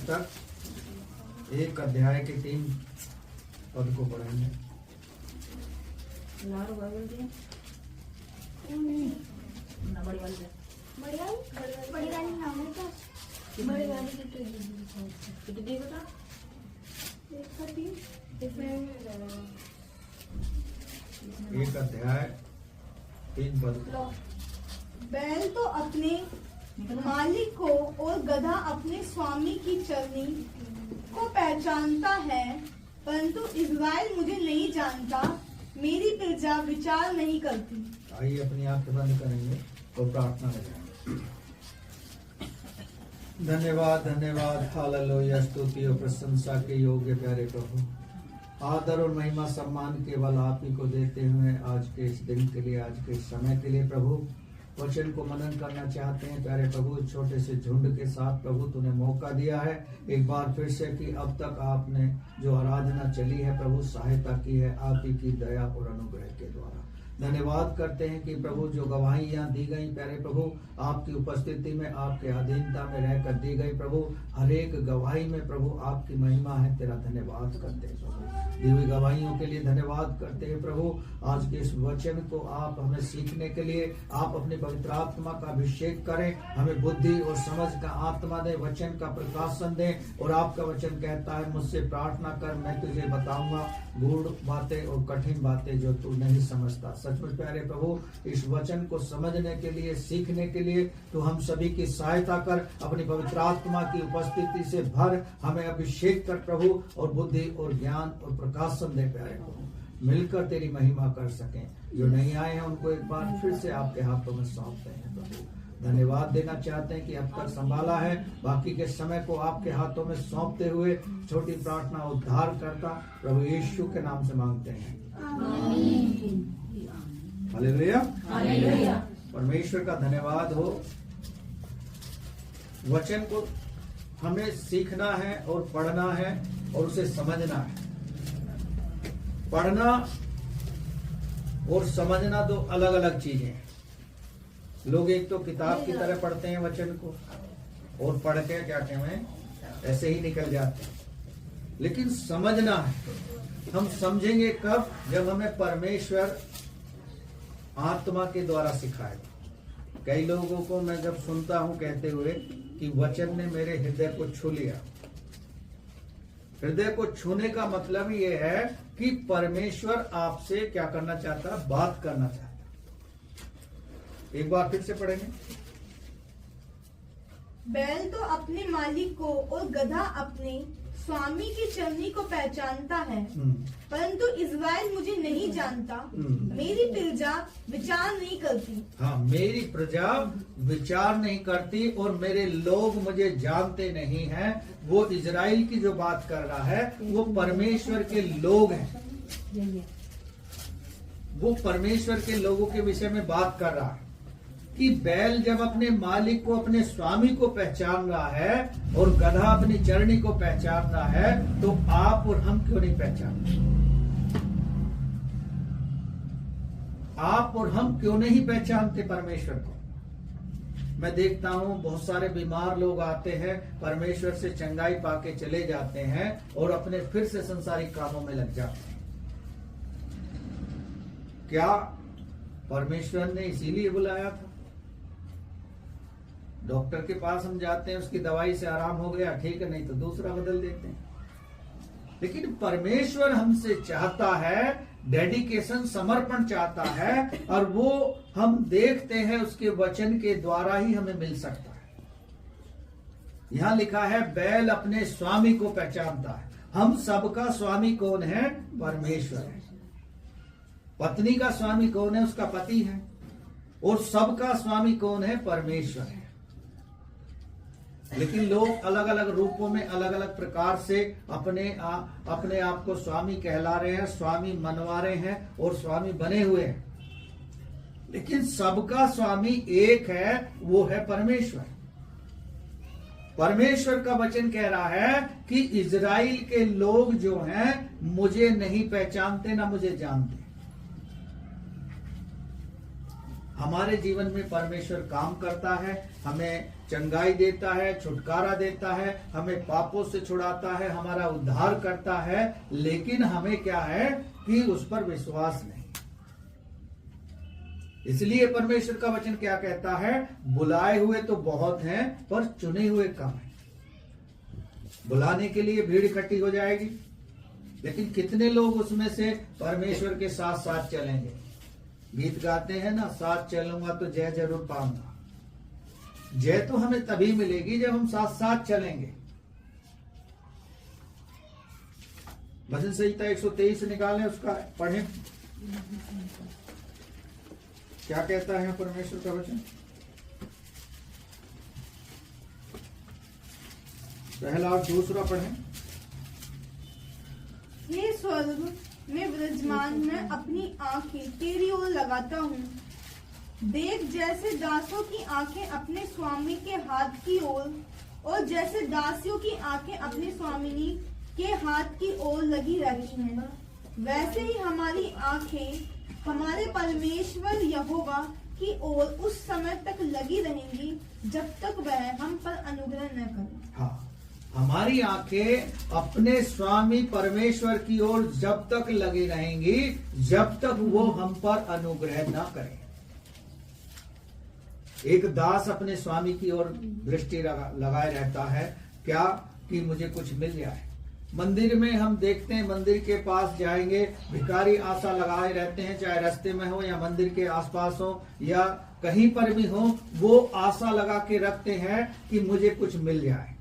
तक एक अध्याय के 3 पद को पढ़ेंगे। एक अध्याय 3 पद। बैल तो अपने मालिक को और गधा अपने स्वामी की चरनी को पहचानता है, परंतु इज़राइल मुझे नहीं जानता, मेरी प्रजा विचार नहीं करती। आइए अपनी आंखें बंद करेंगे और प्रार्थना करेंगे। धन्यवाद धन्यवाद, हालेलुया, स्तुति और प्रशंसा के योग्य प्यारे प्रभु, आदर और महिमा सम्मान केवल आप ही को देते हुए आज के इस दिन के लिए, आज के इस समय के लिए प्रभु वचन को मनन करना चाहते हैं प्यारे प्रभु। छोटे से झुंड के साथ प्रभु तूने मौका दिया है एक बार फिर से कि अब तक आपने जो आराधना चली है प्रभु, सहायता की है आप ही की दया और अनुग्रह के द्वारा। धन्यवाद करते हैं कि प्रभु जो गवाहियां दी गई प्यारे प्रभु, आपकी उपस्थिति में, आपके अधीनता में रहकर दी गई प्रभु, हर एक गवाही में प्रभु आपकी महिमा है। तेरा धन्यवाद करते हैं प्रभु, दी हुई गवाहियों के लिए धन्यवाद करते हैं प्रभु। आज के इस वचन को आप हमें सीखने के लिए आप अपनी पवित्र आत्मा का अभिषेक करें, हमें बुद्धि और समझ का आत्मा दे, वचन का प्रकाशन दे। और आपका वचन कहता है मुझसे प्रार्थना कर, मैं तुझे बताऊंगा गूढ़ बातें और कठिन बातें जो तू नहीं समझता। सचमुच प्यारे प्रभु, इस वचन को समझने के लिए, सीखने के लिए तो हम सभी की सहायता कर, अपनी पवित्र आत्मा की उपस्थिति से भर, हमें अभिषेक कर प्रभु, और बुद्धि और ज्ञान और प्रकाशन दे प्यारे प्रभु, मिलकर तेरी महिमा कर सकें। जो नहीं आए हैं उनको एक बार फिर से आपके हाथों में सौंपते हैं प्रभु। धन्यवाद देना चाहते हैं कि अब तक संभाला है, बाकी के समय को आपके हाथों में सौंपते हुए छोटी प्रार्थना उद्धार करता प्रभु यीशु के नाम से मांगते हैं, हालेलुया। परमेश्वर का धन्यवाद हो। वचन को हमें सीखना है और पढ़ना है और उसे समझना है। पढ़ना और समझना दो अलग अलग चीजें हैं। लोग एक तो किताब की तरह पढ़ते हैं वचन को और पढ़ के क्या कहते ऐसे ही निकल जाते हैं, लेकिन समझना है। हम समझेंगे कब? जब हमें परमेश्वर आत्मा के द्वारा सिखाएगा। कई लोगों को मैं जब सुनता हूं कहते हुए कि वचन ने मेरे हृदय को छू लिया। हृदय को छूने का मतलब ये है कि परमेश्वर आपसे क्या करना चाहता है? बात करना चाहता है। एक बार फिर से पढ़ेंगे। बैल तो अपने मालिक को और गधा अपने स्वामी की चरनी को पहचानता है, परंतु इज़राइल मुझे नहीं जानता, मेरी प्रजा विचार नहीं करती। हाँ, मेरी प्रजा विचार नहीं करती और मेरे लोग मुझे जानते नहीं हैं। वो इज़राइल की जो बात कर रहा है वो परमेश्वर के लोग हैं। वो परमेश्वर के लोगों के विषय में बात कर रहा है कि बैल जब अपने मालिक को, अपने स्वामी को पहचान रहा है और गधा अपनी चरनी को पहचान रहा है, तो आप और हम क्यों नहीं पहचानते? आप और हम क्यों नहीं पहचानते परमेश्वर को? मैं देखता हूं बहुत सारे बीमार लोग आते हैं, परमेश्वर से चंगाई पाके चले जाते हैं और अपने फिर से संसारिक कामों में लग जाते हैं। क्या परमेश्वर ने इसीलिए बुलाया था? डॉक्टर के पास हम जाते हैं, उसकी दवाई से आराम हो गया, ठीक है, नहीं तो दूसरा बदल देते हैं। लेकिन परमेश्वर हमसे चाहता है डेडिकेशन, समर्पण चाहता है, और वो हम देखते हैं उसके वचन के द्वारा ही हमें मिल सकता है। यहां लिखा है बैल अपने स्वामी को पहचानता है। हम सबका स्वामी कौन है? परमेश्वर है। पत्नी का स्वामी कौन है? उसका पति है। और सबका स्वामी कौन है? परमेश्वर है। लेकिन लोग अलग अलग रूपों में, अलग अलग प्रकार से अपने आप को स्वामी कहला रहे हैं, स्वामी मनवा रहे हैं और स्वामी बने हुए हैं। लेकिन सबका स्वामी एक है, वो है परमेश्वर। परमेश्वर का वचन कह रहा है कि इज़राइल के लोग जो हैं मुझे नहीं पहचानते, ना मुझे जानते। हमारे जीवन में परमेश्वर काम करता है, हमें चंगाई देता है, छुटकारा देता है, हमें पापों से छुड़ाता है, हमारा उद्धार करता है, लेकिन हमें क्या है कि उस पर विश्वास नहीं। इसलिए परमेश्वर का वचन क्या कहता है, बुलाए हुए तो बहुत हैं पर चुने हुए कम हैं। बुलाने के लिए भीड़ इकट्ठी हो जाएगी, लेकिन कितने लोग उसमें से परमेश्वर के साथ साथ चलेंगे। गीत गाते हैं ना, साथ चलूंगा तो जय जरूर पाऊंगा। जय तो हमें तभी मिलेगी जब हम साथ साथ चलेंगे। भजन संहिता 123 निकालें, उसका पढ़ें, क्या कहता है परमेश्वर का वचन। पहला और दूसरा पढ़ें। हे स्वर्ग में विराजमान, मैं अपनी आंखें तेरी ओर लगाता हूँ। देख, जैसे दासों की आंखें अपने स्वामी के हाथ की ओर और जैसे दासियों की आंखें अपने स्वामिनी के हाथ की ओर लगी रहती हैं, वैसे ही हमारी आंखें हमारे परमेश्वर यहोवा की ओर उस समय तक लगी रहेंगी जब तक वह हम पर अनुग्रह न करे। हाँ, हमारी आंखें अपने स्वामी परमेश्वर की ओर जब तक लगी रहेंगी जब तक वो हम पर अनुग्रह ना करें। एक दास अपने स्वामी की ओर दृष्टि लगाए रहता है, क्या कि मुझे कुछ मिल जाए। मंदिर में हम देखते हैं, मंदिर के पास जाएंगे, भिखारी आशा लगाए रहते हैं, चाहे रास्ते में हो या मंदिर के आसपास हो या कहीं पर भी हो, वो आशा लगा के रखते हैं कि मुझे कुछ मिल जाए।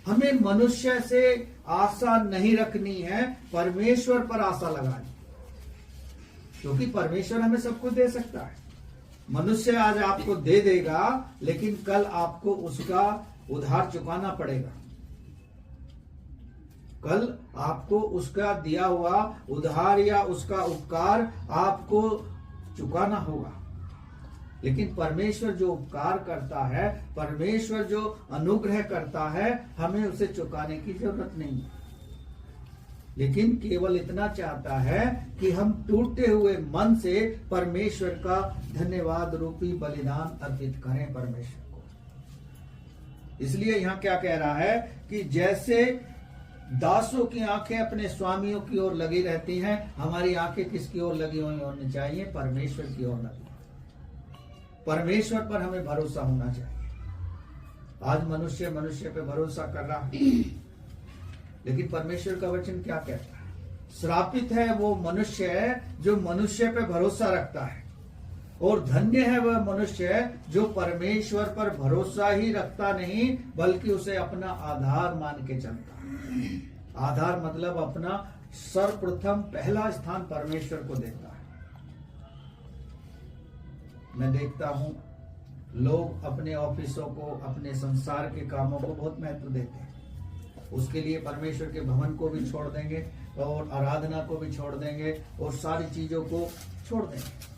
हमें मनुष्य से आशा नहीं रखनी है, परमेश्वर पर आशा लगानी, क्योंकि परमेश्वर हमें सब कुछ दे सकता है। मनुष्य आज आपको दे देगा, लेकिन कल आपको उसका उधार चुकाना पड़ेगा। कल आपको उसका दिया हुआ उधार या उसका उपकार आपको चुकाना होगा। लेकिन परमेश्वर जो उपकार करता है, परमेश्वर जो अनुग्रह करता है, हमें उसे चुकाने की जरूरत नहीं है। लेकिन केवल इतना चाहता है कि हम टूटे हुए मन से परमेश्वर का धन्यवाद रूपी बलिदान अर्पित करें परमेश्वर को। इसलिए यहाँ क्या कह रहा है कि जैसे दासों की आंखें अपने स्वामियों की ओर लगी रहती हैं, हमारी आंखें किसकी ओर लगी हुई होनी चाहिए? परमेश्वर की ओर लगी। परमेश्वर पर हमें भरोसा होना चाहिए। आज मनुष्य पे भरोसा कर रहा है, लेकिन परमेश्वर का वचन क्या कहता है? श्रापित है वो मनुष्य जो मनुष्य पे भरोसा रखता है, और धन्य है वह मनुष्य जो परमेश्वर पर भरोसा ही रखता नहीं, बल्कि उसे अपना आधार मान के चलता है। आधार मतलब अपना सर्वप्रथम पहला स्थान परमेश्वर को देता है। मैं देखता हूं लोग अपने ऑफिसों को, अपने संसार के कामों को बहुत महत्व देते हैं। उसके लिए परमेश्वर के भवन को भी छोड़ देंगे और आराधना को भी छोड़ देंगे और सारी चीजों को छोड़ देंगे।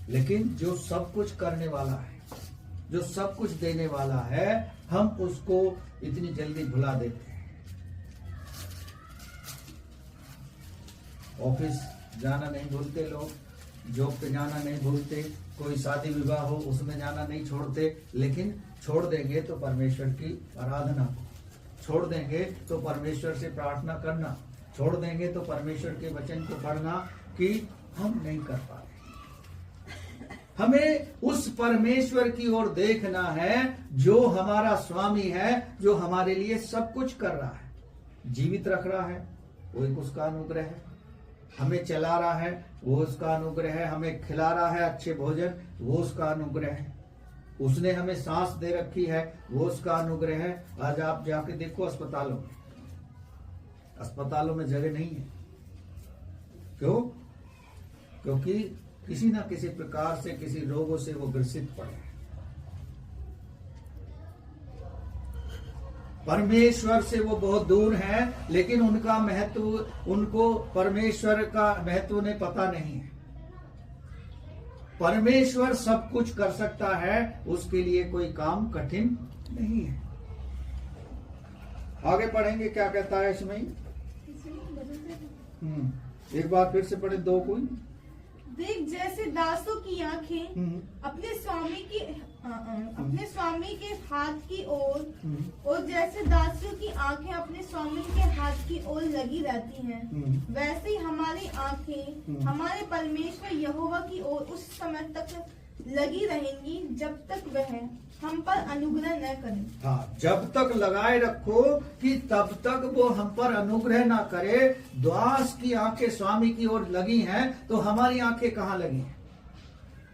लेकिन जो सब कुछ करने वाला है, जो सब कुछ देने वाला है, हम उसको इतनी जल्दी भुला देते हैं। ऑफिस जाना नहीं भूलते लोग, जॉब पे जाना नहीं भूलते, कोई शादी विवाह हो उसमें जाना नहीं छोड़ते, लेकिन छोड़ देंगे तो परमेश्वर की आराधना को, छोड़ देंगे तो परमेश्वर से प्रार्थना करना, छोड़ देंगे तो परमेश्वर के वचन को पढ़ना, कि हम नहीं कर पा रहे। हमें उस परमेश्वर की ओर देखना है जो हमारा स्वामी है, जो हमारे लिए सब कुछ कर रहा है, जीवित रख रहा है, वो एक उसका अनुग्रह है। हमें चला रहा है, वो उसका अनुग्रह है। हमें खिला रहा है अच्छे भोजन, वो उसका अनुग्रह है। उसने हमें सांस दे रखी है, वो उसका अनुग्रह है। आज आप जाके देखो अस्पतालों में जगह नहीं है। क्यों? क्योंकि किसी ना किसी प्रकार से, किसी रोगों से वो ग्रसित पड़े हैं। परमेश्वर से वो बहुत दूर हैं, लेकिन उनका महत्व, उनको परमेश्वर का महत्व ने पता नहीं है। परमेश्वर सब कुछ कर सकता है, उसके लिए कोई काम कठिन नहीं है। आगे पढ़ेंगे क्या कहता है इसमें। एक बार फिर से पढ़े, 2 कोई। देख, जैसे दासों की आंखें अपने स्वामी के हाथ की ओर और जैसे दासियों की आंखें अपने स्वामी के हाथ की ओर लगी रहती हैं, वैसे ही हमारी आंखें हमारे परमेश्वर यहोवा की ओर उस समय तक लगी रहेंगी जब तक वह हम पर अनुग्रह न करें। हाँ, जब तक लगाए रखो कि तब तक वो हम पर अनुग्रह ना करे। दास की आंखें स्वामी की ओर लगी हैं, तो हमारी आंखें कहाँ लगी हैं?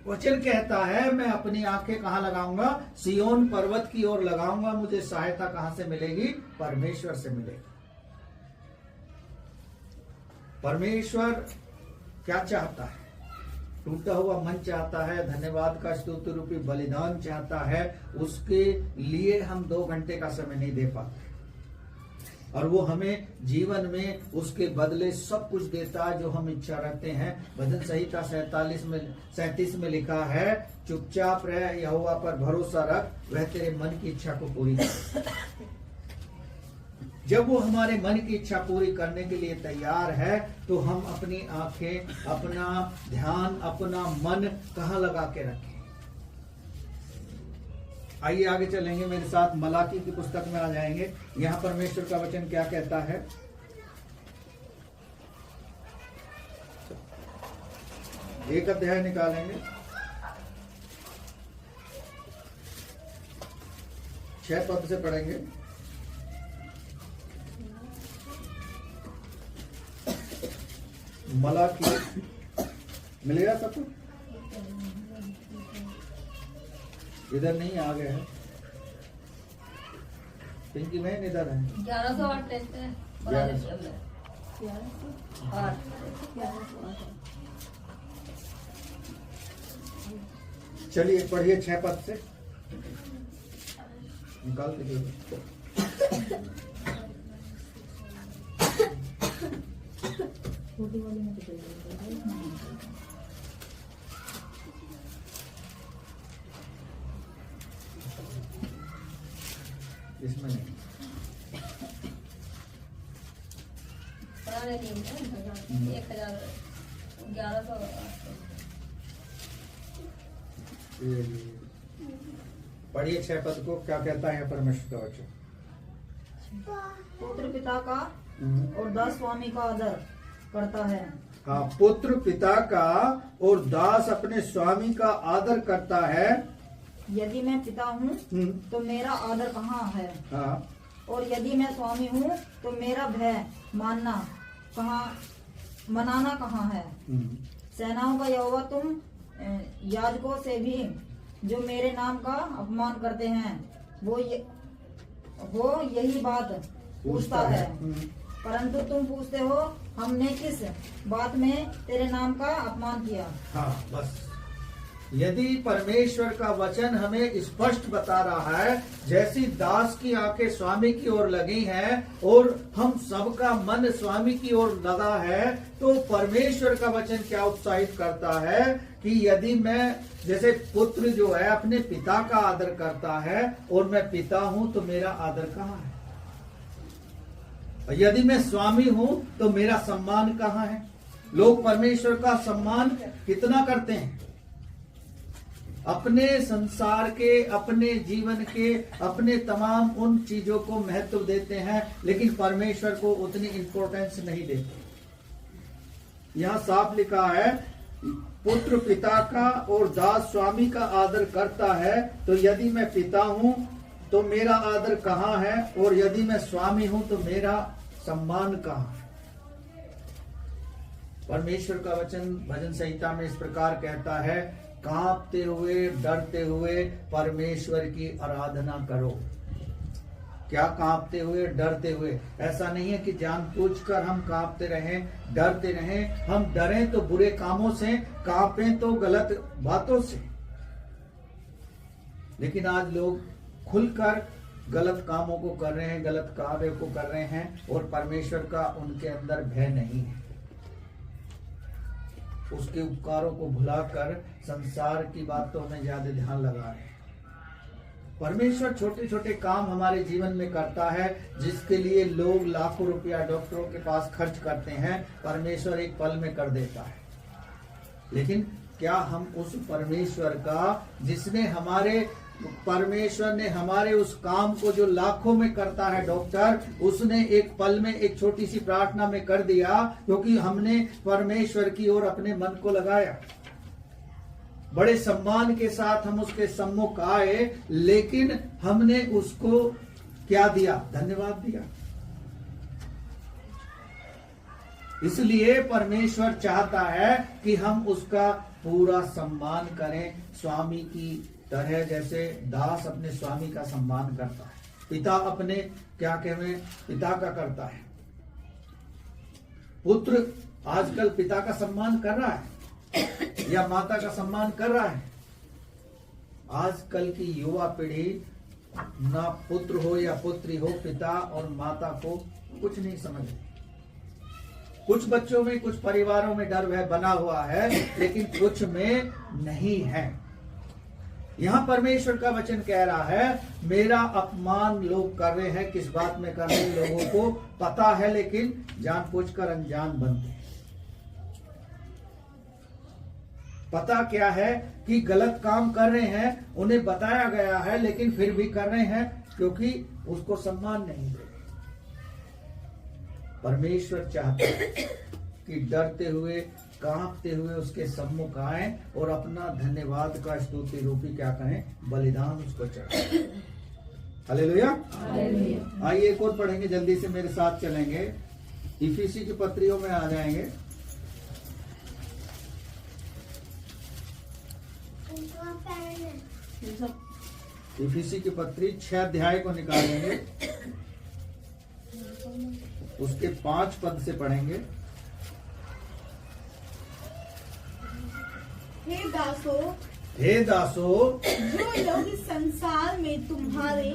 वचन कहता है मैं अपनी आंखें कहाँ लगाऊंगा? सियोन पर्वत की ओर लगाऊंगा। मुझे सहायता कहाँ से मिलेगी? परमेश्वर से मिलेगी। परमेश्वर क्या चाहता है? टूटा हुआ मन चाहता है, धन्यवाद का स्तुति रूपी बलिदान चाहता है। उसके लिए हम 2 घंटे का समय नहीं दे पाते, और वो हमें जीवन में उसके बदले सब कुछ देता है जो हम इच्छा रखते हैं। भजन संहिता 37 में लिखा है, चुपचाप रह, यहोवा पर भरोसा रख, वह तेरे मन की इच्छा को पूरी करे। जब वो हमारे मन की इच्छा पूरी करने के लिए तैयार है, तो हम अपनी आंखें, अपना ध्यान, अपना मन कहाँ लगा के रखें? आइए आगे चलेंगे मेरे साथ, मलाकी की पुस्तक में आ जाएंगे। यहाँ परमेश्वर का वचन क्या कहता है? एक अध्याय निकालेंगे, 6 पद से पढ़ेंगे। मलाकी मिलेगा सबको? इधर नहीं, आ गए हैं। पिंकी बहन इधर है। 1108 लेते हैं। 1108। चलिए पढ़िए 6 पद से, निकाल के दीजिए। इसमें नहीं, पुराने दिन है 1108। पढ़िए 6 पद को, क्या कहता है परमेश्वर का वचन? पुत्र पिता का और दास स्वामी का आदर करता है। हाँ, पुत्र पिता का और दास अपने स्वामी का आदर करता है। यदि मैं पिता हूँ तो मेरा आदर कहाँ है? हाँ, और यदि मैं स्वामी हूँ तो मेरा भय मनाना कहाँ है? सेनाओं का यहोवा, तुम याजकों से भी जो मेरे नाम का अपमान करते हैं वो यही बात पूछता है। परंतु तुम पूछते हो हमने किस बात में तेरे नाम का अपमान किया? हाँ, बस यदि परमेश्वर का वचन हमें स्पष्ट बता रहा है, जैसी दास की आंखें स्वामी की ओर लगी हैं और हम सबका मन स्वामी की ओर लगा है, तो परमेश्वर का वचन क्या उत्साहित करता है कि यदि मैं, जैसे पुत्र जो है अपने पिता का आदर करता है और मैं पिता हूं, तो मेरा आदर कहाँ है? यदि मैं स्वामी हूं तो मेरा सम्मान कहाँ है? लोग परमेश्वर का सम्मान कितना करते हैं? अपने संसार के, अपने जीवन के, अपने तमाम उन चीजों को महत्व देते हैं, लेकिन परमेश्वर को उतनी इंपॉर्टेंस नहीं देते। यहाँ साफ लिखा है, पुत्र पिता का और दास स्वामी का आदर करता है। तो यदि मैं पिता हूं तो मेरा आदर कहाँ है? और यदि मैं स्वामी हूं तो मेरा सम्मान कहाँ है? परमेश्वर का वचन भजन संहिता में इस प्रकार कहता है, कांपते हुए, डरते हुए परमेश्वर की आराधना करो। क्या कांपते हुए, डरते हुए? ऐसा नहीं है कि जानबूझकर हम कांपते रहें, डरते रहें। हम डरें तो बुरे कामों से, कांपें तो गलत बातों से। लेकिन आज लोग खुलकर गलत कामों को कर रहे हैं, गलत कार्यों को कर रहे हैं, और परमेश्वर का उनके अंदर भय नहीं है। उसके उपकारों को भुलाकर संसार की बातों में ज्यादा ध्यान लगा रहे हैं। परमेश्वर छोटे छोटे काम हमारे जीवन में करता है, जिसके लिए लोग लाखों रुपया डॉक्टरों के पास खर्च करते हैं, परमेश्वर एक पल में कर देता है। लेकिन क्या हम उस परमेश्वर का, जिसने परमेश्वर ने हमारे उस काम को जो लाखों में करता है डॉक्टर, उसने एक पल में एक छोटी सी प्रार्थना में कर दिया, क्योंकि हमने परमेश्वर की ओर अपने मन को लगाया। बड़े सम्मान के साथ हम उसके सम्मुख आए, लेकिन हमने उसको क्या दिया? धन्यवाद दिया। इसलिए परमेश्वर चाहता है कि हम उसका पूरा सम्मान करें, स्वामी की तरह, जैसे दास अपने स्वामी का सम्मान करता है, पिता अपने क्या कहें पिता का करता है। पुत्र आजकल पिता का सम्मान कर रहा है या माता का सम्मान कर रहा है? आजकल की युवा पीढ़ी ना पुत्र हो या पुत्री हो, पिता और माता को कुछ नहीं समझती। कुछ बच्चों में, कुछ परिवारों में डर भय बना हुआ है, लेकिन कुछ में नहीं है। यहां परमेश्वर का वचन कह रहा है, मेरा अपमान लोग कर रहे हैं। किस बात में कर रहे हैं? लोगों को पता है, लेकिन जानबूझकर अनजान बनते हैं। पता क्या है कि गलत काम कर रहे हैं, उन्हें बताया गया है, लेकिन फिर भी कर रहे हैं, क्योंकि उसको सम्मान नहीं दे। परमेश्वर चाहते हैं कि डरते हुए, कांपते हुए उसके सम्मुख आए और अपना धन्यवाद का स्तुति रूपी क्या करें? बलिदान उसको चढ़ाएं। हालेलुया। आइए एक और पढ़ेंगे, जल्दी से मेरे साथ चलेंगे। इफिसी की पत्रियों में आ जाएंगे। इफिसी की पत्री 6 अध्याय को निकालेंगे, उसके 5 पद से पढ़ेंगे। हे दासो जो लोग इस संसार में तुम्हारे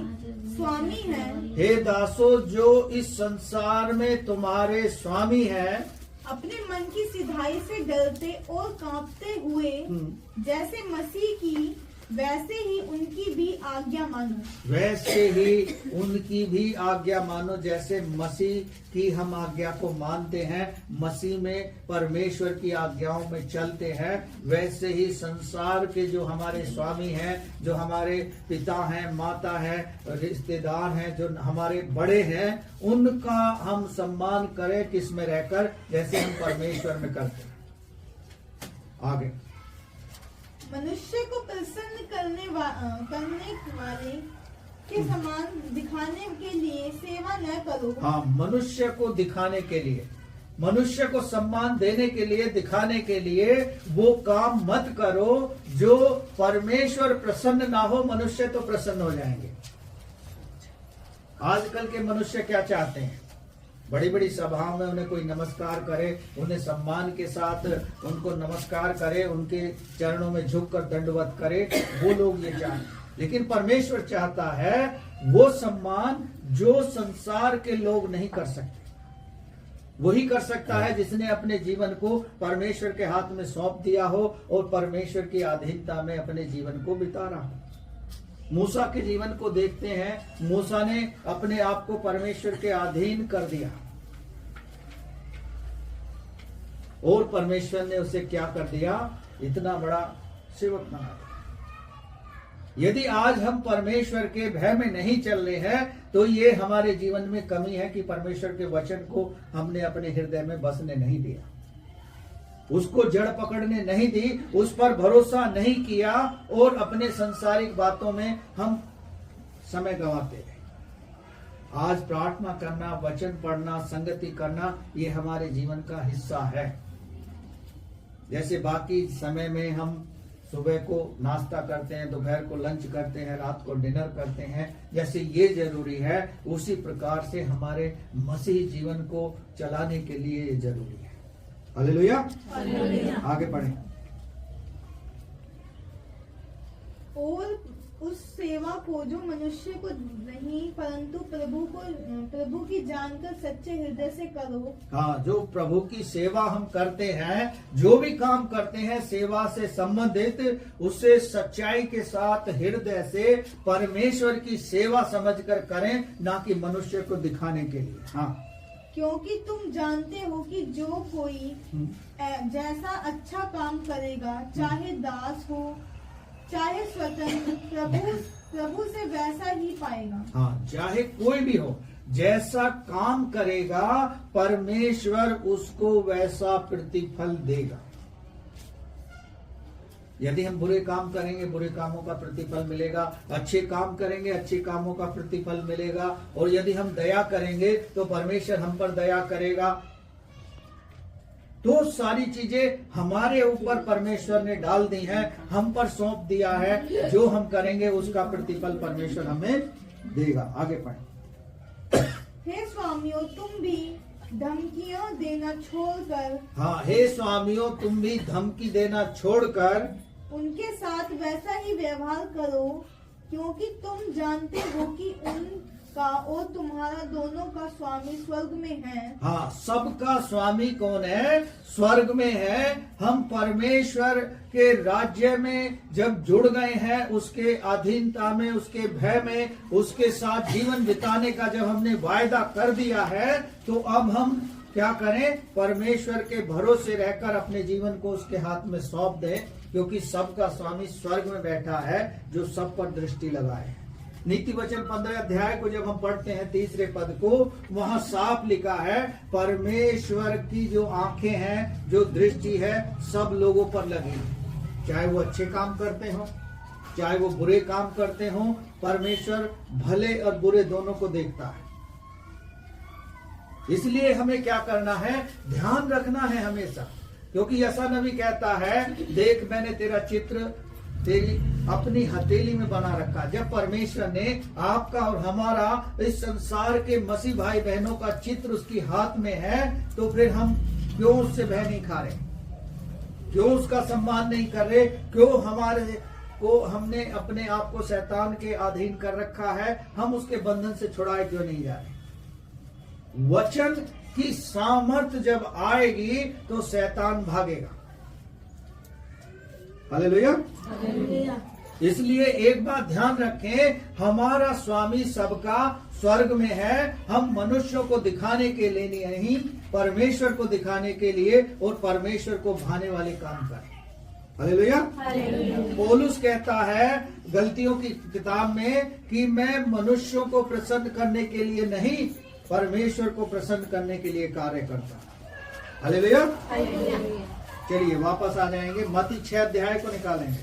स्वामी हैं, हे दासो जो इस संसार में तुम्हारे स्वामी हैं, अपने मन की सिधाई से डरते और कांपते हुए जैसे मसीह की वैसे ही उनकी भी आज्ञा मानो। वैसे ही उनकी भी आज्ञा मानो, जैसे मसीह की हम आज्ञा को मानते हैं, मसीह में परमेश्वर की आज्ञाओं में चलते हैं, वैसे ही संसार के जो हमारे स्वामी हैं, जो हमारे पिता हैं, माता हैं, रिश्तेदार हैं, जो हमारे बड़े हैं, उनका हम सम्मान करें। किस में रहकर? जैसे हम परमेश्वर में करते हैं। आगे, मनुष्य को प्रसन्न करने वाले के समान दिखाने के लिए सेवा न करो। हाँ, मनुष्य को दिखाने के लिए, मनुष्य को सम्मान देने के लिए, दिखाने के लिए वो काम मत करो जो परमेश्वर प्रसन्न ना हो। मनुष्य तो प्रसन्न हो जाएंगे। आजकल के मनुष्य क्या चाहते हैं? बड़ी बड़ी सभाओं में उन्हें कोई नमस्कार करे, उन्हें सम्मान के साथ उनको नमस्कार करे, उनके चरणों में झुककर दंडवत करे, वो लोग ये चाहते। लेकिन परमेश्वर चाहता है वो सम्मान जो संसार के लोग नहीं कर सकते। वही कर सकता है जिसने अपने जीवन को परमेश्वर के हाथ में सौंप दिया हो और परमेश्वर की अधीनता में अपने जीवन को बिता रहा हो। मूसा के जीवन को देखते हैं, मूसा ने अपने आप को परमेश्वर के अधीन कर दिया और परमेश्वर ने उसे क्या कर दिया? इतना बड़ा सेवक बना दिया। यदि आज हम परमेश्वर के भय में नहीं चल रहे हैं, तो ये हमारे जीवन में कमी है कि परमेश्वर के वचन को हमने अपने हृदय में बसने नहीं दिया, उसको जड़ पकड़ने नहीं दी, उस पर भरोसा नहीं किया और अपने सांसारिक बातों में हम समय गंवाते रहे। आज प्रार्थना करना, वचन पढ़ना, संगति करना, ये हमारे जीवन का हिस्सा है। जैसे बाकी समय में हम सुबह को नाश्ता करते हैं, दोपहर को लंच करते हैं, रात को डिनर करते हैं, जैसे ये जरूरी है, उसी प्रकार से हमारे मसीही जीवन को चलाने के लिए ये जरूरी है। हालेलुया। आगे बढ़े। और उस सेवा को जो मनुष्य को नहीं परंतु प्रभु की जानकर सच्चे हृदय से करो। हाँ, जो प्रभु की सेवा हम करते हैं, जो भी काम करते हैं सेवा से संबंधित, उससे सच्चाई के साथ हृदय से परमेश्वर की सेवा समझकर करें, ना कि मनुष्य को दिखाने के लिए। हाँ, क्योंकि तुम जानते हो कि जो कोई जैसा अच्छा काम करेगा, चाहे दास हो चाहे स्वतंत्र, प्रभु से वैसा ही पाएगा। हाँ, चाहे कोई भी हो, जैसा काम करेगा परमेश्वर उसको वैसा प्रतिफल देगा। यदि हम बुरे काम करेंगे बुरे कामों का प्रतिफल मिलेगा, अच्छे काम करेंगे अच्छे कामों का प्रतिफल मिलेगा, और यदि हम दया करेंगे तो परमेश्वर हम पर दया करेगा। तो सारी चीजें हमारे ऊपर परमेश्वर ने डाल दी हैं, हम पर सौंप दिया है। जो हम करेंगे उसका प्रतिफल परमेश्वर हमें देगा। आगे पढ़ें। हे स्वामियों, तुम भी धमकियां देना छोड़कर, हाँ, हे स्वामियों तुम भी धमकी देना छोड़कर उनके साथ वैसा ही व्यवहार करो, क्योंकि तुम जानते हो कि उनका और तुम्हारा दोनों का स्वामी स्वर्ग में है। हाँ, सबका स्वामी कौन है? स्वर्ग में है। हम परमेश्वर के राज्य में जब जुड़ गए हैं, उसके अधीनता में, उसके भय में, उसके साथ जीवन बिताने का जब हमने वायदा कर दिया है, तो अब हम क्या करें? परमेश्वर के भरोसे रहकर अपने जीवन को उसके हाथ में सौंप दें, क्योंकि सबका स्वामी स्वर्ग में बैठा है जो सब पर दृष्टि लगाए। नीति वचन 15 अध्याय को जब हम पढ़ते हैं 3 पद को, वहां साफ लिखा है परमेश्वर की जो आंखें हैं, जो दृष्टि है, सब लोगों पर लगी, चाहे वो अच्छे काम करते हो चाहे वो बुरे काम करते हो। परमेश्वर भले और बुरे दोनों को देखता है। इसलिए हमें क्या करना है? ध्यान रखना है हमेशा, क्योंकि यशायाह नबी कहता है, देख मैंने तेरा चित्र तेरी अपनी हथेली में बना रखा। जब परमेश्वर ने आपका और हमारा, इस संसार के मसीह भाई बहनों का चित्र उसकी हाथ में है, तो फिर हम क्यों उससे भय नहीं खा रहे? क्यों उसका सम्मान नहीं कर रहे? क्यों हमारे को हमने अपने आप को शैतान के अधीन कर रखा है? हम उसके बंधन से छुड़ाए क्यों नहीं जा रहे? वचन की सामर्थ जब आएगी तो शैतान भागेगा। हालेलुया। इसलिए एक बात ध्यान रखें, हमारा स्वामी सबका स्वर्ग में है। हम मनुष्यों को दिखाने के लिए नहीं, परमेश्वर को दिखाने के लिए और परमेश्वर को भाने वाले काम करें। हालेलुया। पौलुस कहता है गलतियों की किताब में कि मैं मनुष्यों को प्रसन्न करने के लिए नहीं, परमेश्वर को प्रसन्न करने के लिए कार्य करता है। हालेलुया। चलिए वापस आ जाएंगे, मत्ती 6 अध्याय को निकालेंगे।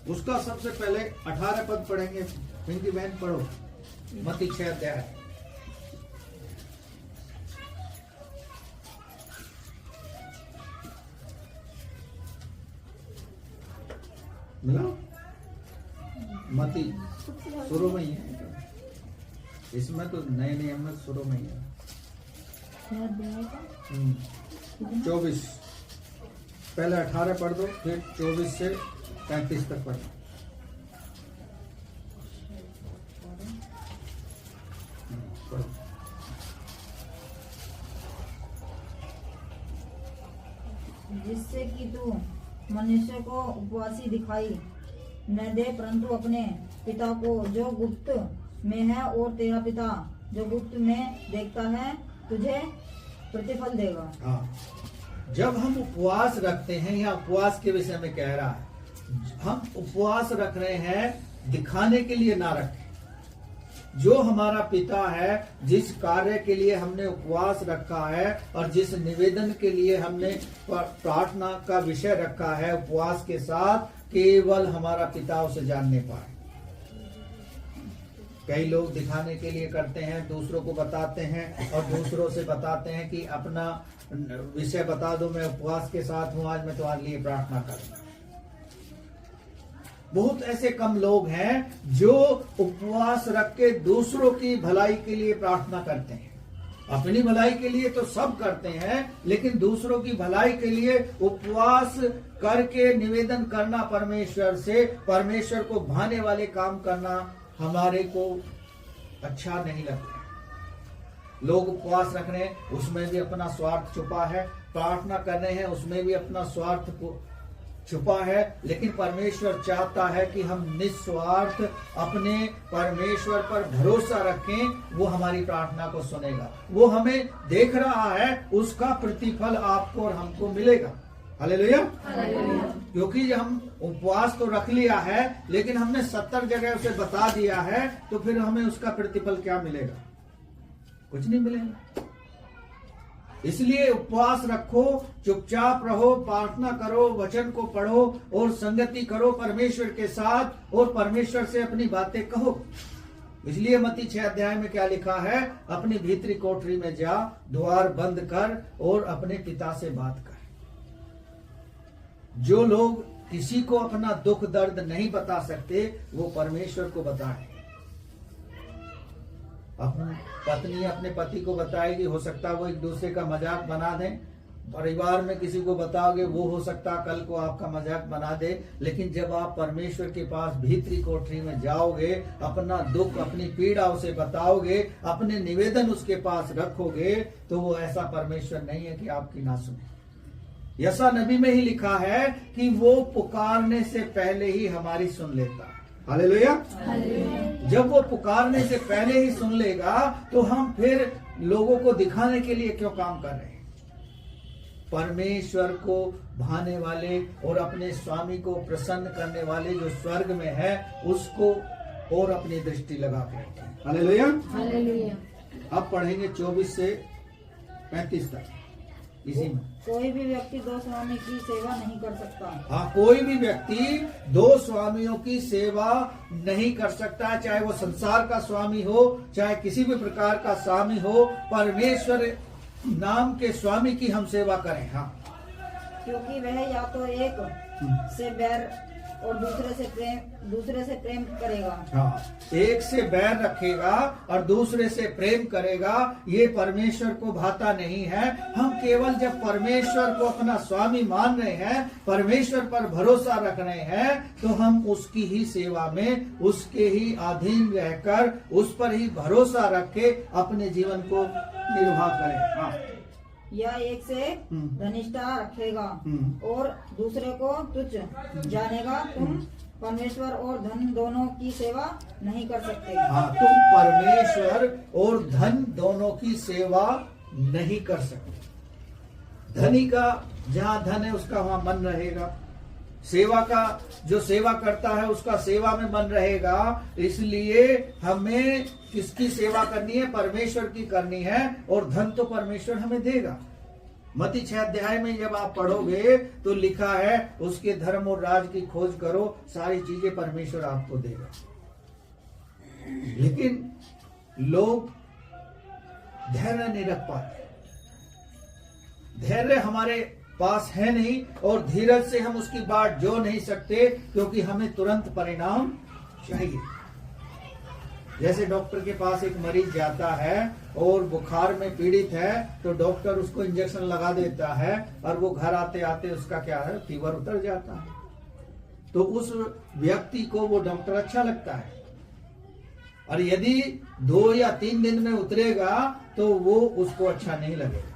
उसका सबसे पहले 18 पद पढ़ेंगे। पिंकी बहन पढ़ो, मत्ती 6 अध्याय। मिला? मत्ती शुरू में ही है, इसमें तो नए नियम में शुरू में ही है। 24 पहले 18 पढ़ दो, फिर 24 से 35 तक पढ़ो। जिससे कि तू मनुष्य को उपवासी दिखाई न दे, परंतु अपने पिता को जो गुप्त में है, और तेरा पिता जो गुप्त में देखता है तुझे प्रतिफल देगा। हाँ, जब हम उपवास रखते हैं, या उपवास के विषय में कह रहा है, हम उपवास रख रहे हैं दिखाने के लिए ना रखें। जो हमारा पिता है, जिस कार्य के लिए हमने उपवास रखा है और जिस निवेदन के लिए हमने प्रार्थना का विषय रखा है उपवास के साथ, केवल हमारा पिता उसे जानने पाए। कई लोग दिखाने के लिए करते हैं, दूसरों को बताते हैं और दूसरों से बताते हैं कि अपना विषय बता दो, मैं उपवास के साथ हूं, आज मैं तुम्हारे लिए प्रार्थना करूंगा। बहुत ऐसे कम लोग हैं जो उपवास रख के दूसरों की भलाई के लिए प्रार्थना करते हैं। अपनी भलाई के लिए तो सब करते हैं, लेकिन दूसरों की भलाई के लिए उपवास करके निवेदन करना परमेश्वर से, परमेश्वर को भाने वाले काम करना हमारे को अच्छा नहीं लगता। लोग उपवास रख रहे हैं, उसमें भी अपना स्वार्थ छुपा है। प्रार्थना कर रहे हैं, उसमें भी अपना स्वार्थ को छुपा है, लेकिन परमेश्वर चाहता है कि हम निस्वार्थ अपने परमेश्वर पर भरोसा रखें। वो हमारी प्रार्थना को सुनेगा, वो हमें देख रहा है, उसका प्रतिफल आपको और हमको मिलेगा। हालेलुया। क्योंकि हम उपवास तो रख लिया है, लेकिन हमने 70 जगह उसे बता दिया है, तो फिर हमें उसका प्रतिफल क्या मिलेगा? कुछ नहीं मिलेगा। इसलिए उपवास रखो, चुपचाप रहो, प्रार्थना करो, वचन को पढ़ो और संगति करो परमेश्वर के साथ, और परमेश्वर से अपनी बातें कहो। इसलिए मत्ती 6 अध्याय में क्या लिखा है? अपनी भीतरी कोठरी में जा, द्वार बंद कर और अपने पिता से बात कर। जो लोग किसी को अपना दुख दर्द नहीं बता सकते, वो परमेश्वर को बताएं। अपनी पत्नी अपने पति को बताएगी, हो सकता है वो एक दूसरे का मजाक बना दें। परिवार में किसी को बताओगे, वो हो सकता है कल को आपका मजाक बना दे। लेकिन जब आप परमेश्वर के पास भीतरी कोठरी में जाओगे, अपना दुख अपनी पीड़ा उसे बताओगे, अपने निवेदन उसके पास रखोगे, तो वो ऐसा परमेश्वर नहीं है कि आपकी ना सुने। यशा नबी में ही लिखा है कि वो पुकारने से पहले ही हमारी सुन लेता है। हालेलुया। जब वो पुकारने से पहले ही सुन लेगा, तो हम फिर लोगों को दिखाने के लिए क्यों काम कर रहे हैं? परमेश्वर को भाने वाले और अपने स्वामी को प्रसन्न करने वाले जो स्वर्ग में है, उसको और अपनी दृष्टि लगा के रखें। हालेलुया। अब पढ़ेंगे 24 से 35 तक। इसी में कोई भी व्यक्ति दो स्वामी की सेवा नहीं कर सकता। हाँ, कोई भी व्यक्ति दो स्वामियों की सेवा नहीं कर सकता, चाहे वो संसार का स्वामी हो, चाहे किसी भी प्रकार का स्वामी हो। परमेश्वर नाम के स्वामी की हम सेवा करें। हाँ, क्योंकि वह या तो एक से बैर और दूसरे से प्रेम करेगा। हाँ, एक से बैर रखेगा और दूसरे से प्रेम करेगा। ये परमेश्वर को भाता नहीं है। हम केवल जब परमेश्वर को अपना स्वामी मान रहे हैं, परमेश्वर पर भरोसा रख रहे हैं, तो हम उसकी ही सेवा में, उसके ही अधीन रहकर, उस पर ही भरोसा रख के अपने जीवन को निर्वाह करें। हाँ, या एक से घनिष्ठता रखेगा और दूसरे को तुच्छ जानेगा। तुम परमेश्वर और धन दोनों की सेवा नहीं कर सकते। हाँ, तुम परमेश्वर और धन दोनों की सेवा नहीं कर सकते। धनी का जहाँ धन है, उसका वहाँ मन रहेगा। सेवा का जो सेवा करता है, उसका सेवा में मन रहेगा। इसलिए हमें किसकी सेवा करनी है? परमेश्वर की करनी है, और धन तो परमेश्वर हमें देगा। मत्ती 6 अध्याय में जब आप पढ़ोगे तो लिखा है, उसके धर्म और राज की खोज करो, सारी चीजें परमेश्वर आपको देगा। लेकिन लोग धैर्य नहीं रख पाते। धैर्य हमारे पास है नहीं, और धीरज से हम उसकी बाट जो नहीं सकते, क्योंकि हमें तुरंत परिणाम चाहिए। जैसे डॉक्टर के पास एक मरीज जाता है और बुखार में पीड़ित है, तो डॉक्टर उसको इंजेक्शन लगा देता है, और वो घर आते आते उसका क्या है, फीवर उतर जाता है। तो उस व्यक्ति को वो डॉक्टर अच्छा लगता है। और यदि 2 या 3 दिन में उतरेगा, तो वो उसको अच्छा नहीं लगेगा।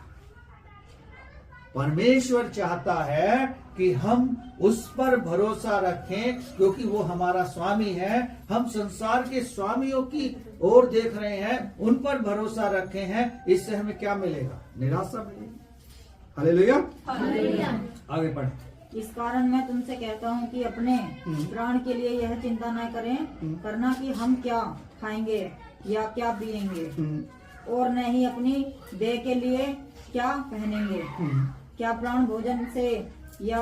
परमेश्वर चाहता है कि हम उस पर भरोसा रखें, क्योंकि वो हमारा स्वामी है। हम संसार के स्वामियों की ओर देख रहे हैं, उन पर भरोसा रखे हैं। इससे हमें क्या मिलेगा? निराशा मिलेगी। हालेलुया। आगे पढ़। इस कारण मैं तुमसे कहता हूँ कि अपने प्राण के लिए यह चिंता न करना कि हम क्या खाएंगे या क्या पिएंगे, और न ही अपनी देह के लिए क्या पहनेंगे। क्या प्राण भोजन से या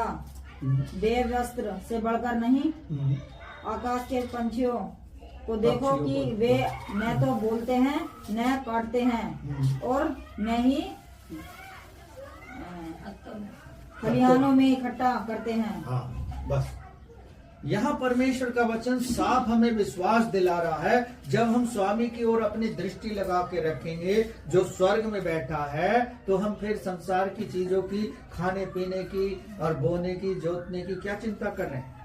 देह वस्त्र से बढ़कर नहीं? आकाश के पंछियों को देखो कि वे न तो बोलते हैं, न काटते हैं, और न ही खलिहानों में इकट्ठा करते हैं। हाँ, बस यहाँ परमेश्वर का वचन साफ हमें विश्वास दिला रहा है। जब हम स्वामी की ओर अपनी दृष्टि लगा के रखेंगे, जो स्वर्ग में बैठा है, तो हम फिर संसार की चीजों की, खाने पीने की और बोने की, जोतने की क्या चिंता कर रहे हैं?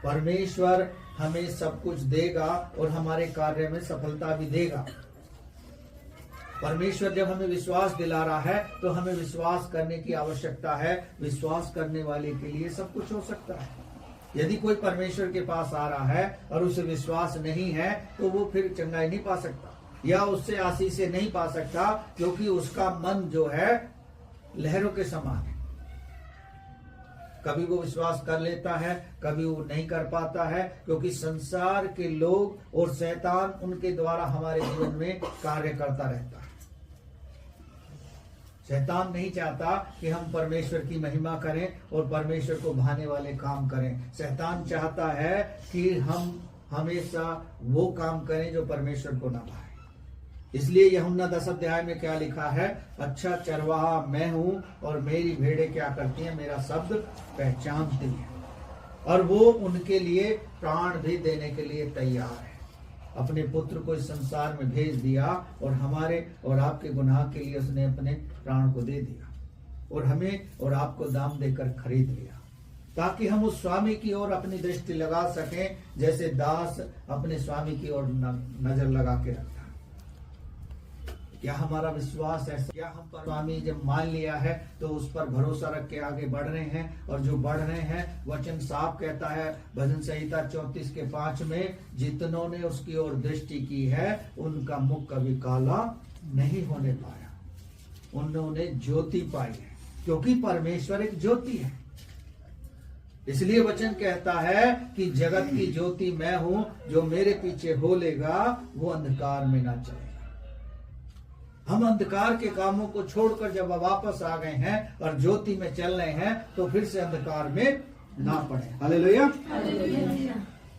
परमेश्वर हमें सब कुछ देगा और हमारे कार्य में सफलता भी देगा। परमेश्वर जब हमें विश्वास दिला रहा है तो हमें विश्वास करने की आवश्यकता है। विश्वास करने वाले के लिए सब कुछ हो सकता है। यदि कोई परमेश्वर के पास आ रहा है और उसे विश्वास नहीं है तो वो फिर चंगाई नहीं पा सकता या उससे आशीष नहीं पा सकता, क्योंकि उसका मन जो है लहरों के समान है। कभी वो विश्वास कर लेता है, कभी वो नहीं कर पाता है, क्योंकि संसार के लोग और शैतान उनके द्वारा हमारे जीवन में कार्य करता रहता है। शैतान नहीं चाहता कि हम परमेश्वर की महिमा करें और परमेश्वर को भाने वाले काम करें। शैतान चाहता है कि हम हमेशा वो काम करें जो परमेश्वर को ना भाए। इसलिए यूहन्ना 10 अध्याय में क्या लिखा है, अच्छा चरवाहा मैं हूं और मेरी भेड़ें क्या करती हैं, मेरा शब्द पहचानती हैं और वो उनके लिए प्राण भी देने के लिए तैयार है। अपने पुत्र को इस संसार में भेज दिया और हमारे और आपके गुनाह के लिए उसने अपने प्राण को दे दिया और हमें और आपको दाम देकर खरीद लिया, ताकि हम उस स्वामी की ओर अपनी दृष्टि लगा सकें, जैसे दास अपने स्वामी की ओर नजर लगा के रखता है। क्या हमारा विश्वास है? क्या हम पर स्वामी जब मान लिया है तो उस पर भरोसा रख के आगे बढ़ रहे हैं? और जो बढ़ रहे हैं, वचन साफ कहता है भजन संहिता 34:5 में, जितनों ने उसकी ओर दृष्टि की है उनका मुख कभी काला नहीं होने पाया, उन्होंने ज्योति पाई है, क्योंकि परमेश्वर एक ज्योति है। इसलिए वचन कहता है कि जगत की ज्योति मैं हूं, जो मेरे पीछे हो लेगा वो अंधकार में ना चलेगा। हम अंधकार के कामों को छोड़कर जब वापस आ गए हैं और ज्योति में चल रहे हैं तो फिर से अंधकार में ना पड़े। हालेलुया।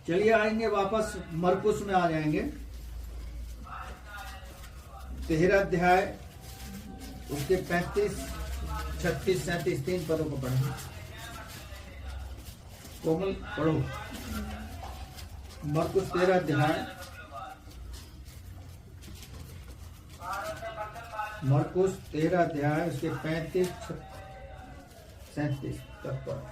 चलिए आएंगे वापस, मरकुस में आ जाएंगे। 13 अध्याय उसके 35, 36, 37 3 पदों को पढ़ेंगे। कोमल पढ़ो मरकुस 13 अध्याय, मरकुस 13 अध्याय उसके 35, 37 तक पढ़ो।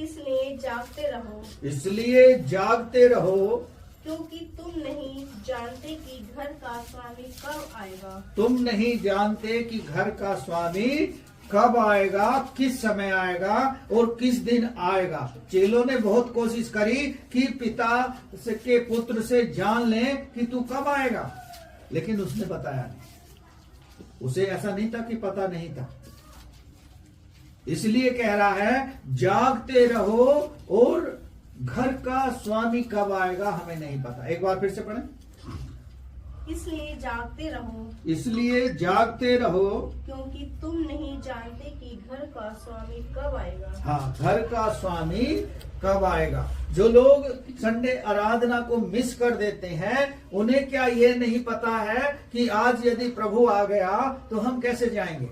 इसलिए जागते रहो, इसलिए जागते रहो, क्योंकि तुम नहीं जानते कि घर का स्वामी कब आएगा। तुम नहीं जानते कि घर का स्वामी कब आएगा, किस समय आएगा और किस दिन आएगा। चेलों ने बहुत कोशिश करी कि पिता के पुत्र से जान लें कि तू कब आएगा, लेकिन उसने बताया नहीं। उसे ऐसा नहीं था कि पता नहीं था। इसलिए कह रहा है जागते रहो, और घर का स्वामी कब आएगा हमें नहीं पता। एक बार फिर से पढ़ें। इसलिए जागते रहो, इसलिए जागते रहो, क्योंकि तुम नहीं जानते कि घर का स्वामी कब आएगा। हाँ, घर का स्वामी कब आएगा। जो लोग संडे आराधना को मिस कर देते हैं, उन्हें क्या ये नहीं पता है कि आज यदि प्रभु आ गया तो हम कैसे जाएंगे,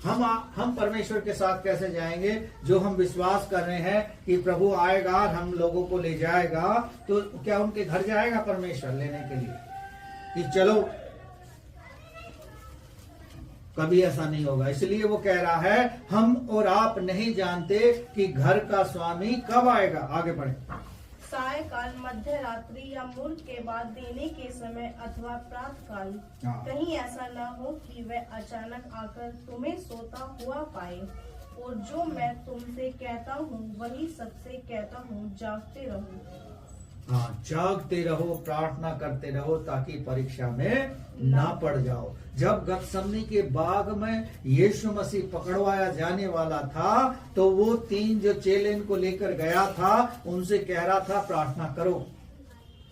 हम परमेश्वर के साथ कैसे जाएंगे। जो हम विश्वास कर रहे हैं कि प्रभु आएगा, हम लोगों को ले जाएगा, तो क्या उनके घर जाएगा परमेश्वर लेने के लिए कि चलो? कभी ऐसा नहीं होगा। इसलिए वो कह रहा है हम और आप नहीं जानते कि घर का स्वामी कब आएगा। आगे बढ़े। सायकाल, मध्य रात्रि या मूर्त के बाद देने के समय अथवा प्रातः काल, हाँ। कहीं ऐसा न हो कि वह अचानक आकर तुम्हें सोता हुआ पाए। और जो मैं तुमसे कहता हूँ वही सबसे कहता हूँ, जागते रहो। हाँ, जागते रहो, प्रार्थना करते रहो, ताकि परीक्षा में ना पड़ जाओ। जब गतसमनी के बाग में यीशु मसीह पकड़वाया जाने वाला था, तो वो 3 जो चेले इनको लेकर गया था, उनसे कह रहा था प्रार्थना करो,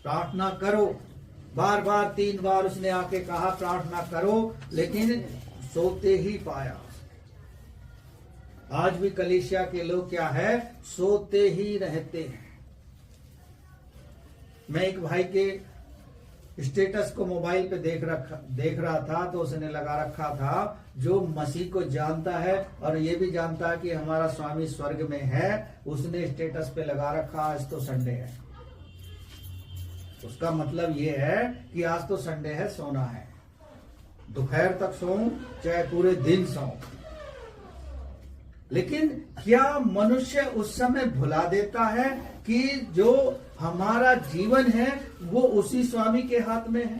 प्रार्थना करो। बार बार 3 बार उसने आके कहा प्रार्थना करो, लेकिन सोते ही पाया। आज भी कलीसिया के लोग क्या है, सोते ही रहते हैं। मैं एक भाई के स्टेटस को मोबाइल पे देख रहा था, तो उसने लगा रखा था, जो मसीह को जानता है और ये भी जानता है कि हमारा स्वामी स्वर्ग में है, उसने स्टेटस पे लगा रखा आज तो संडे है। उसका मतलब ये है कि आज तो संडे है, सोना है, दोपहर तक सोऊं चाहे पूरे दिन सोऊं। लेकिन क्या मनुष्य उस समय भुला देता है कि जो हमारा जीवन है वो उसी स्वामी के हाथ में है।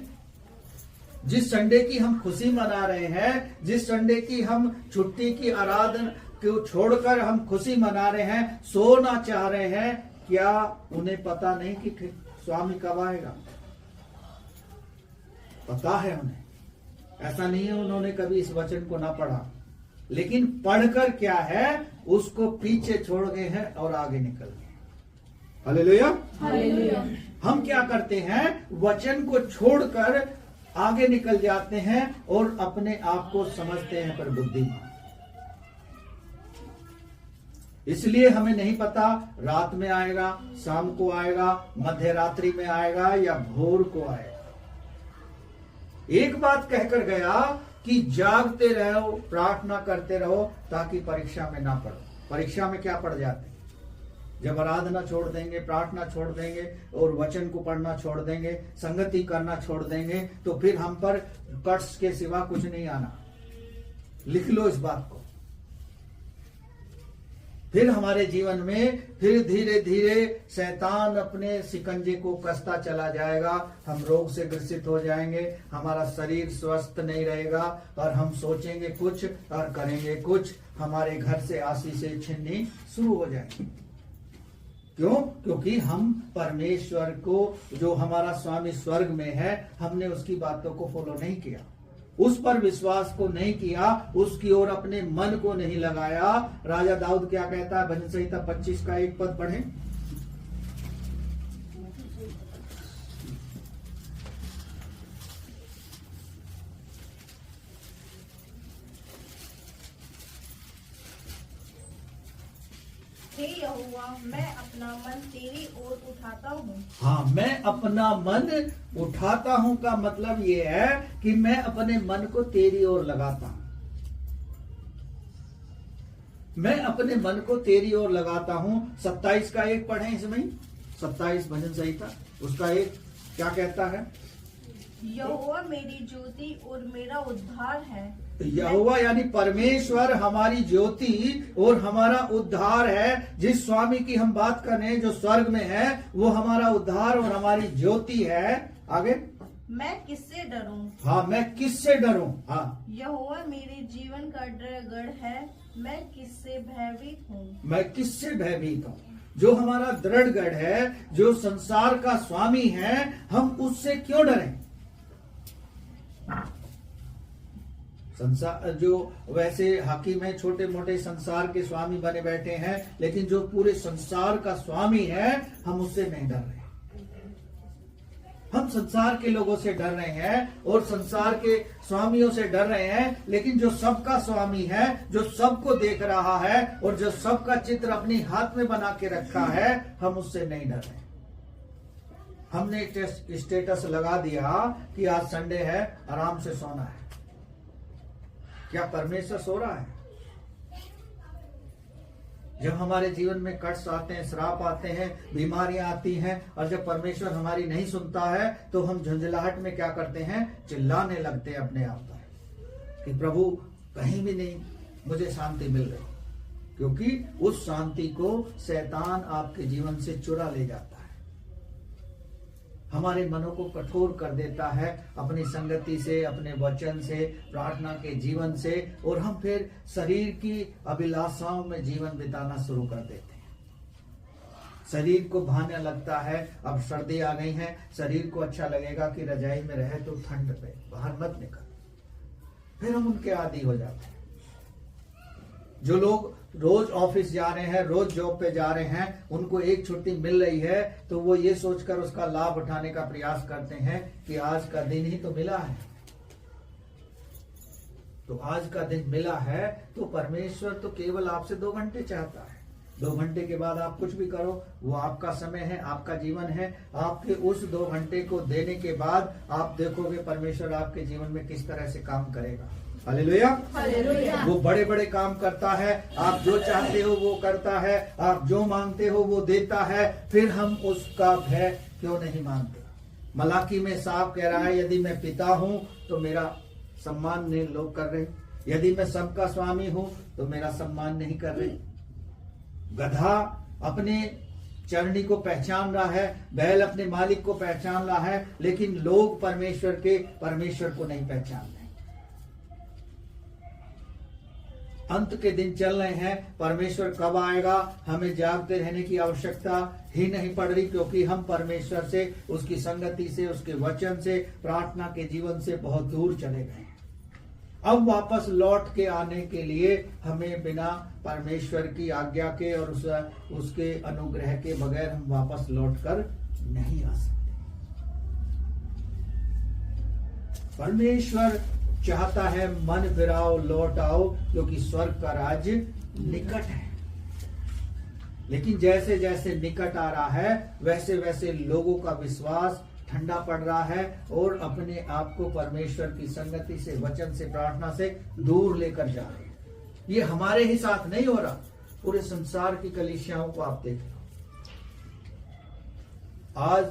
जिस संडे की हम खुशी मना रहे हैं, जिस संडे की हम छुट्टी की आराधना को छोड़कर हम खुशी मना रहे हैं, सोना चाह रहे हैं, क्या उन्हें पता नहीं कि स्वामी कब आएगा? पता है उन्हें। ऐसा नहीं है उन्होंने कभी इस वचन को ना पढ़ा, लेकिन पढ़कर क्या है, उसको पीछे छोड़ गए हैं और आगे निकल गए। हालेलुया। हालेलुया। हम क्या करते हैं, वचन को छोड़कर आगे निकल जाते हैं और अपने आप को समझते हैं पर बुद्धिमान। इसलिए हमें नहीं पता रात में आएगा, शाम को आएगा, मध्य रात्रि में आएगा या भोर को आएगा। एक बात कहकर गया कि जागते रहो, प्रार्थना करते रहो ताकि परीक्षा में ना पड़ो। परीक्षा में क्या पड़ जाते हैं? जब आराधना छोड़ देंगे, प्रार्थना छोड़ देंगे और वचन को पढ़ना छोड़ देंगे, संगति करना छोड़ देंगे, तो फिर हम पर कष्ट के सिवा कुछ नहीं आना। लिख लो इस बात को। फिर हमारे जीवन में फिर धीरे धीरे शैतान अपने शिकंजे को कसता चला जाएगा। हम रोग से ग्रसित हो जाएंगे, हमारा शरीर स्वस्थ नहीं रहेगा और हम सोचेंगे कुछ और करेंगे कुछ। हमारे घर से आशीषें छीननी शुरू हो जाएंगी। क्यों? क्योंकि हम परमेश्वर को, जो हमारा स्वामी स्वर्ग में है, हमने उसकी बातों को फॉलो नहीं किया, उस पर विश्वास को नहीं किया, उसकी ओर अपने मन को नहीं लगाया। राजा दाऊद क्या कहता है? भजन संहिता 25 का 1 पद पढ़ें। हे यहोवा, मैं अपना मन तेरी ओर उठाता हूँ। हाँ, मैं अपना मन उठाता हूं का मतलब ये है कि मैं अपने मन को तेरी ओर लगाता हूं। मैं अपने मन को तेरी ओर लगाता हूं। 27 का 1 पढ़ें इसमें। 27 भजन संहिता उसका 1 क्या कहता है? यहोवा मेरी ज्योति और मेरा उद्धार है। यहोवा यानी परमेश्वर हमारी ज्योति और हमारा उद्धार है। जिस स्वामी की हम बात कर रहे हैं, जो स्वर्ग में है, वो हमारा उद्धार और हमारी ज्योति है। आगे, मैं किससे डरूं? हाँ, मैं किससे डरूं? हाँ, यहोवा मेरे जीवन का दृढ़ है, मैं किससे भयभीत हूँ? मैं किससे भयभीत हूँ? जो हमारा दृढ़ गढ़ है, जो संसार का स्वामी है, हम उससे क्यों डरें? संसार जो वैसे हाकिम है, छोटे मोटे संसार के स्वामी बने बैठे हैं, लेकिन जो पूरे संसार का स्वामी है, हम उससे नहीं डर रहे। हम संसार के लोगों से डर रहे हैं और संसार के स्वामियों से डर रहे हैं, लेकिन जो सबका स्वामी है, जो सबको देख रहा है और जो सबका चित्र अपने हाथ में बना के रखा है, हम उससे नहीं डर रहे। हमने स्टेटस लगा दिया कि आज संडे है, आराम से सोना है। क्या परमेश्वर सो रहा है? जब हमारे जीवन में कष्ट आते हैं, श्राप आते हैं, बीमारियां आती हैं, और जब परमेश्वर हमारी नहीं सुनता है, तो हम झंझलाहट में क्या करते हैं? चिल्लाने लगते हैं अपने आप पर कि प्रभु कहीं भी नहीं मुझे शांति मिल रही, क्योंकि उस शांति को शैतान आपके जीवन से चुरा ले जाता है। हमारे मनों को कठोर कर देता है अपनी संगति से, अपने वचन से, प्रार्थना के जीवन से, और हम फिर शरीर की अभिलाषाओं में जीवन बिताना शुरू कर देते हैं। शरीर को भाने लगता है, अब सर्दी आ गई है, शरीर को अच्छा लगेगा कि रजाई में रहे तो ठंड पे बाहर मत निकल, फिर हम उनके आदी हो जाते हैं। जो लोग रोज ऑफिस जा रहे हैं, रोज जॉब पे जा रहे हैं, उनको एक छुट्टी मिल रही है तो वो ये सोचकर उसका लाभ उठाने का प्रयास करते हैं कि आज का दिन ही तो मिला है। तो आज का दिन मिला है तो परमेश्वर तो केवल आपसे 2 घंटे चाहता है। 2 घंटे के बाद आप कुछ भी करो, वो आपका समय है, आपका जीवन है। आपके उस 2 घंटे को देने के बाद आप देखोगे परमेश्वर आपके जीवन में किस तरह से काम करेगा। हालेलुया। हालेलुया। वो बड़े बड़े काम करता है, आप जो चाहते हो वो करता है, आप जो मांगते हो वो देता है, फिर हम उसका भय क्यों नहीं मानते? मलाकी में साफ कह रहा है, यदि मैं पिता हूं तो मेरा सम्मान नहीं लोग कर रहे, यदि मैं सबका स्वामी हूं तो मेरा सम्मान नहीं कर रहे। गधा अपने चरणी को पहचान रहा है, बैल अपने मालिक को पहचान रहा है, लेकिन लोग परमेश्वर को नहीं पहचान रहे। अंत के दिन चल रहे हैं, परमेश्वर कब आएगा हमें जागते रहने की आवश्यकता ही नहीं पड़ रही, क्योंकि हम परमेश्वर से, उसकी संगति से, उसके वचन से, प्रार्थना के जीवन से बहुत दूर चले गए। अब वापस लौट के आने के लिए हमें बिना परमेश्वर की आज्ञा के और उसके अनुग्रह के बगैर हम वापस लौट कर नहीं आ सकते। परमेश्वर चाहता है मन फिराओ, लौट आओ, क्योंकि स्वर्ग का राज्य निकट है। लेकिन जैसे जैसे निकट आ रहा है वैसे वैसे लोगों का विश्वास ठंडा पड़ रहा है और अपने आप को परमेश्वर की संगति से, वचन से, प्रार्थना से दूर लेकर जा रहे हैं। ये हमारे ही साथ नहीं हो रहा, पूरे संसार की कलीसियाओं को आप देख लो। आज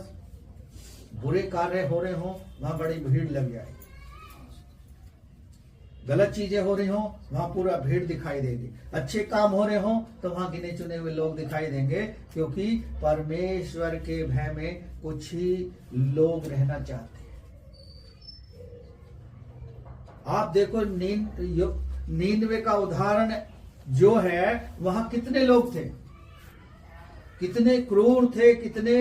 बुरे कार्य हो रहे हो, वहां बड़ी भीड़ लग जाएगी। गलत चीजें हो रही हो, वहां पूरा भीड़ दिखाई देगी। अच्छे काम हो रहे हो तो वहां गिने चुने हुए लोग दिखाई देंगे, क्योंकि परमेश्वर के भय में कुछ ही लोग रहना चाहते हैं। आप देखो नीनवे का उदाहरण जो है, वहां कितने लोग थे, कितने क्रूर थे, कितने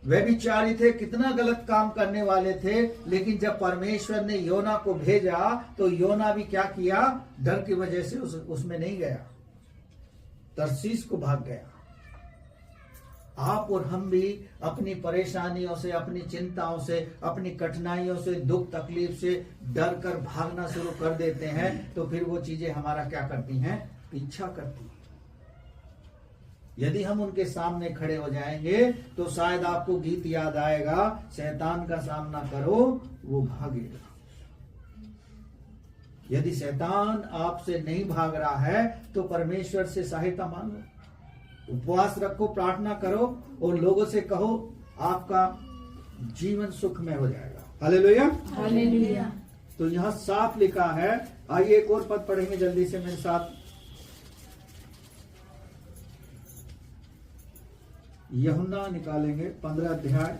व्यभिचारी थे, कितना गलत काम करने वाले थे। लेकिन जब परमेश्वर ने योना को भेजा तो योना भी क्या किया, डर की वजह से उसमें नहीं गया, तरसीस को भाग गया। आप और हम भी अपनी परेशानियों से, अपनी चिंताओं से, अपनी कठिनाइयों से, दुख तकलीफ से डर कर भागना शुरू कर देते हैं, तो फिर वो चीजें हमारा क्या करती हैं, पीछा करती हैं। यदि हम उनके सामने खड़े हो जाएंगे तो शायद आपको गीत याद आएगा, शैतान का सामना करो वो भागेगा। यदि शैतान आपसे नहीं भाग रहा है तो परमेश्वर से सहायता मांगो, उपवास रखो, प्रार्थना करो और लोगों से कहो, आपका जीवन सुखमय हो जाएगा। Hallelujah, hallelujah. तो यहां साफ लिखा है। आइए एक और पद पढ़ेंगे जल्दी से मेरे साथ। यूहन्ना निकालेंगे 15 अध्याय,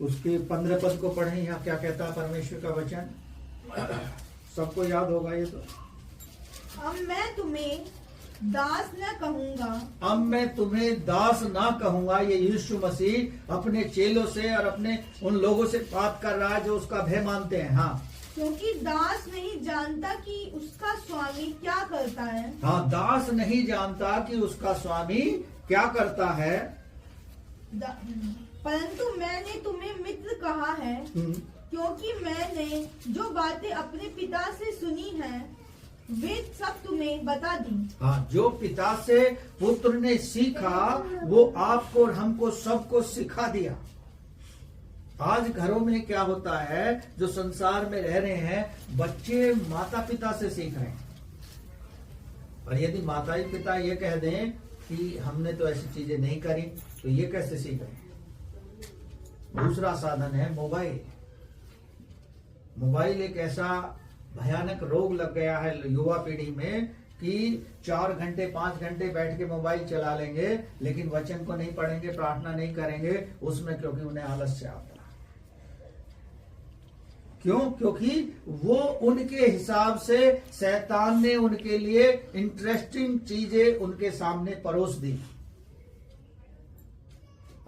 उसके 15 पद को पढ़ें। यहाँ क्या कहता है परमेश्वर का वचन, सबको याद होगा ये तो। अब मैं तुम्हें दास न कहूंगा, अब मैं तुम्हें दास ना कहूंगा। ये यीशु मसीह अपने चेलों से और अपने उन लोगों से बात कर रहा है जो उसका भय मानते हैं। हाँ, क्योंकि दास नहीं जानता कि उसका स्वामी क्या करता है। हाँ, दास नहीं जानता कि उसका स्वामी क्या करता है। परंतु मैंने तुम्हें मित्र कहा है, क्योंकि मैंने जो बातें अपने पिता से सुनी हैं वे सब तुम्हें बता दी। हाँ, जो पिता से पुत्र ने सीखा वो आपको और हमको सबको सिखा दिया। आज घरों में क्या होता है, जो संसार में रह रहे हैं बच्चे माता पिता से सीख रहे हैं, और यदि माता पिता ये कह दें कि हमने तो ऐसी चीजें नहीं करी, तो ये कैसे सीख रहे हैं। दूसरा साधन है मोबाइल। मोबाइल एक ऐसा भयानक रोग लग गया है युवा पीढ़ी में कि 4 घंटे 5 घंटे बैठ के मोबाइल चला लेंगे, लेकिन वचन को नहीं पढ़ेंगे, प्रार्थना नहीं करेंगे उसमें, क्योंकि उन्हें आलस्य आता है। क्यों? क्योंकि वो उनके हिसाब से शैतान ने उनके लिए इंटरेस्टिंग चीजें उनके सामने परोस दी।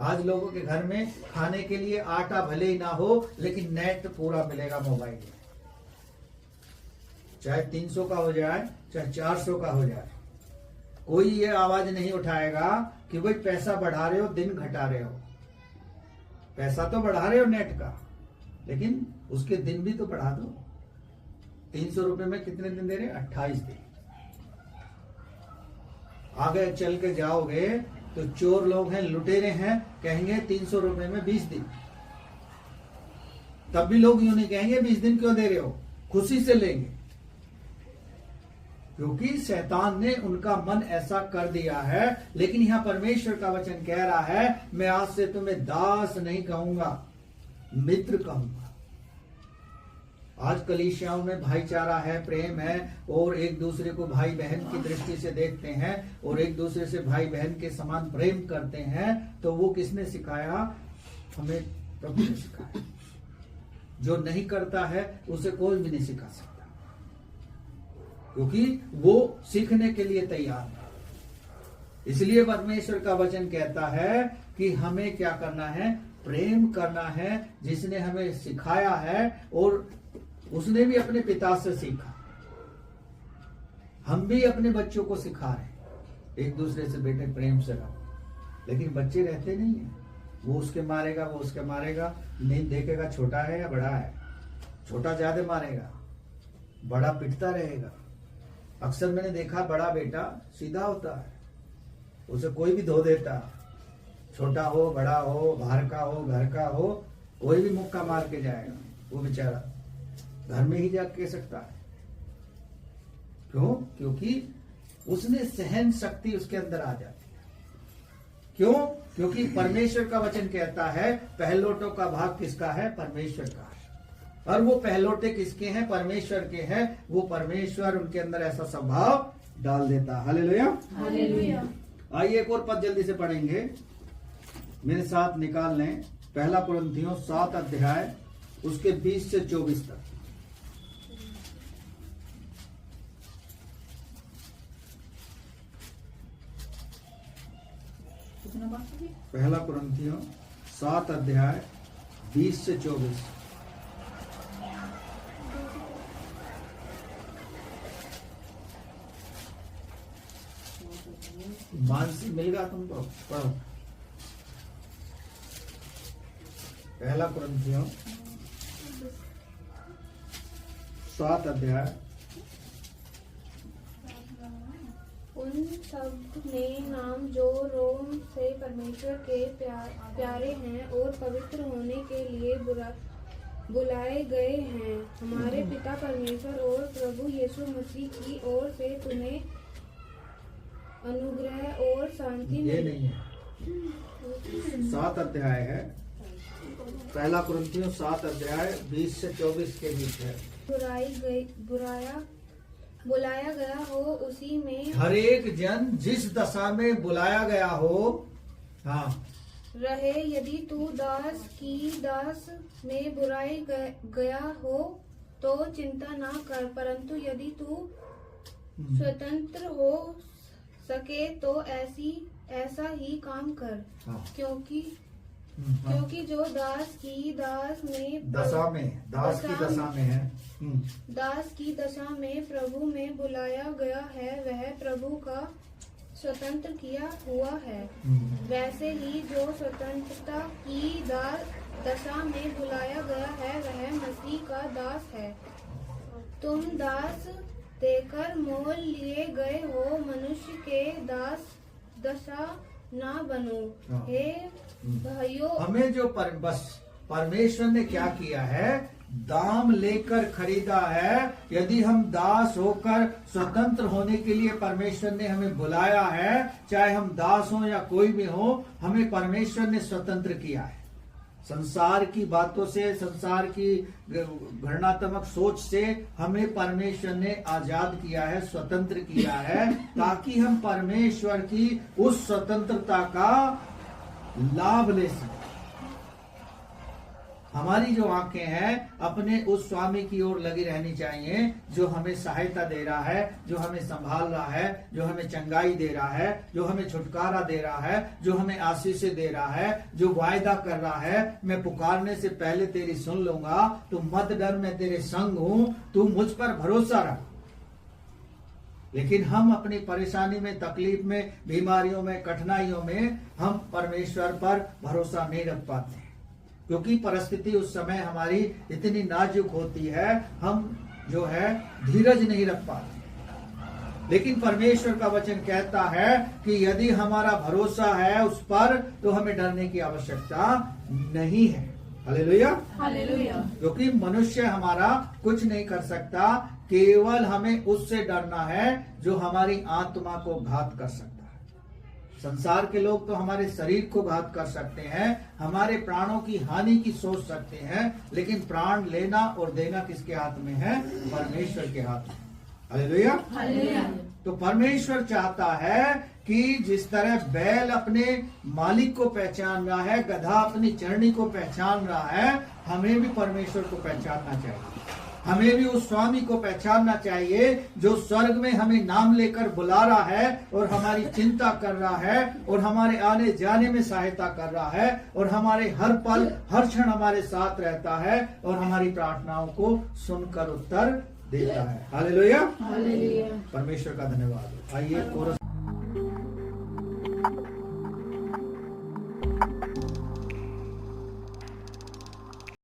आज लोगों के घर में खाने के लिए आटा भले ही ना हो, लेकिन नेट पूरा मिलेगा मोबाइल में, चाहे 300 का हो जाए चाहे 400 का हो जाए। कोई ये आवाज नहीं उठाएगा कि भाई पैसा बढ़ा रहे हो, दिन घटा रहे हो। पैसा तो बढ़ा रहे हो नेट का, लेकिन उसके दिन भी तो बढ़ा दो। 300 रुपए में कितने दिन दे रहे? 28 दिन। आगे चल के जाओगे तो चोर लोग हैं, लुटेरे हैं, कहेंगे 300 रुपए में 20 दिन। तब भी लोग यूं नहीं कहेंगे 20 दिन क्यों दे रहे हो, खुशी से लेंगे, क्योंकि शैतान ने उनका मन ऐसा कर दिया है। लेकिन यहां परमेश्वर का वचन कह रहा है, मैं आज से तुम्हें दास नहीं कहूंगा, मित्र कहूंगा। आज कलीसियाओं में भाईचारा है, प्रेम है, और एक दूसरे को भाई बहन की दृष्टि से देखते हैं और एक दूसरे से भाई बहन के समान प्रेम करते हैं, तो वो किसने सिखाया? हमें प्रभु ने सिखाया। जो नहीं करता है उसे कोई भी नहीं सिखा सकता, क्योंकि वो सीखने के लिए तैयार है। इसलिए परमेश्वर का वचन कहता है कि हमें क्या करना है? प्रेम करना है, जिसने हमें सिखाया है और उसने भी अपने पिता से सीखा। हम भी अपने बच्चों को सिखा रहे हैं एक दूसरे से, बेटे प्रेम से रहो। लेकिन बच्चे रहते नहीं है, वो उसके मारेगा, वो उसके मारेगा, नहीं देखेगा छोटा है या बड़ा है। छोटा ज्यादा मारेगा, बड़ा पिटता रहेगा। अक्सर मैंने देखा बड़ा बेटा सीधा होता है, उसे कोई भी धो देता, छोटा हो बड़ा हो, बाहर का हो घर का हो, कोई भी मुक्का मार के जाएगा। वो बेचारा घर में ही जाके कह सकता है। क्यों? क्योंकि उसने सहन शक्ति उसके अंदर आ जाती है। क्यों? क्योंकि परमेश्वर का वचन कहता है पहलोटों का भाग किसका है? परमेश्वर का है। और वो पहलोटे किसके हैं? परमेश्वर के हैं। वो परमेश्वर उनके अंदर ऐसा स्वभाव डाल देता। Hallelujah, hallelujah. आइए एक और पद जल्दी से पढ़ेंगे, मेरे साथ निकाल लें। पहला कुरिन्थियों 7 अध्याय उसके 20 से 24 तक। कितना बाकी? पहला कुरिन्थियों 7 अध्याय 20 से 24। मानसी मिल गया तुमको? पढ़ो। पहला कुरिन्थियों 7 अध्याय। उन सब में नाम जो रोम से परमेश्वर के प्यारे हैं और पवित्र होने के लिए बुलाए गए हैं, हमारे पिता परमेश्वर और प्रभु यीशु मसीह की ओर से तुम्हें अनुग्रह और शांति ये नहीं है, 7 अध्याय है। पहला कुरिन्थियों 7 अध्याय 20 से 24 के बीच है। बुलाया गया हो उसी में हर एक जन जिस दशा में बुलाया गया हो, हाँ, रहे। यदि तू दास में बुराई गया हो तो चिंता ना कर, परंतु यदि तू स्वतंत्र हो सके तो ऐसा ही काम कर। हाँ। क्योंकि हाँ। जो दास की दशा में प्रभु में बुलाया गया है, वह प्रभु का स्वतंत्र किया हुआ है। वैसे ही जो स्वतंत्रता की दशा में बुलाया गया है, वह मसीह का दास है। तुम दास देकर मोल लिए गए हो, मनुष्य के दास दशा ना बनो। हे भाइयों, हमें जो बस परमेश्वर ने क्या किया है? दाम लेकर खरीदा है। यदि हम दास होकर स्वतंत्र होने के लिए परमेश्वर ने हमें बुलाया है, चाहे हम दास हो या कोई भी हो, हमें परमेश्वर ने स्वतंत्र किया है। संसार की बातों से, संसार की घृणात्मक सोच से हमें परमेश्वर ने आजाद किया है, स्वतंत्र किया है, ताकि हम परमेश्वर की उस स्वतंत्रता का लाभ ले सकें। हमारी जो आंखें हैं अपने उस स्वामी की ओर लगी रहनी चाहिए, जो हमें सहायता दे रहा है, जो हमें संभाल रहा है, जो हमें चंगाई दे रहा है, जो हमें छुटकारा दे रहा है, जो हमें आशीष दे रहा है, जो वायदा कर रहा है, मैं पुकारने से पहले तेरी सुन लूंगा, तू मत डर, मैं तेरे संग हूं, तू मुझ पर भरोसा रख। लेकिन हम अपनी परेशानी में, तकलीफ में, बीमारियों में, कठिनाइयों में हम परमेश्वर पर भरोसा नहीं रख पाते, क्योंकि परिस्थिति उस समय हमारी इतनी नाजुक होती है, हम जो है धीरज नहीं रख पाते। लेकिन परमेश्वर का वचन कहता है कि यदि हमारा भरोसा है उस पर, तो हमें डरने की आवश्यकता नहीं है। Hallelujah, hallelujah. क्योंकि मनुष्य हमारा कुछ नहीं कर सकता, केवल हमें उससे डरना है जो हमारी आत्मा को घात कर सकता है, संसार के लोग तो हमारे शरीर को घात कर सकते हैं, हमारे प्राणों की हानि की सोच सकते हैं, लेकिन प्राण लेना और देना किसके हाथ में है? परमेश्वर के हाथ में। हालेलुया। तो परमेश्वर चाहता है कि जिस तरह बैल अपने मालिक को पहचान रहा है, गधा अपनी चरनी को पहचान रहा है, हमें भी परमेश्वर को पहचानना चाहिए। हमें भी उस स्वामी को पहचानना चाहिए जो स्वर्ग में हमें नाम लेकर बुला रहा है और हमारी चिंता कर रहा है और हमारे आने जाने में सहायता कर रहा है और हमारे हर पल हर क्षण हमारे साथ रहता है और हमारी प्रार्थनाओं को सुनकर उत्तर देता है। हालेलुया। परमेश्वर का धन्यवाद। आइए कोरस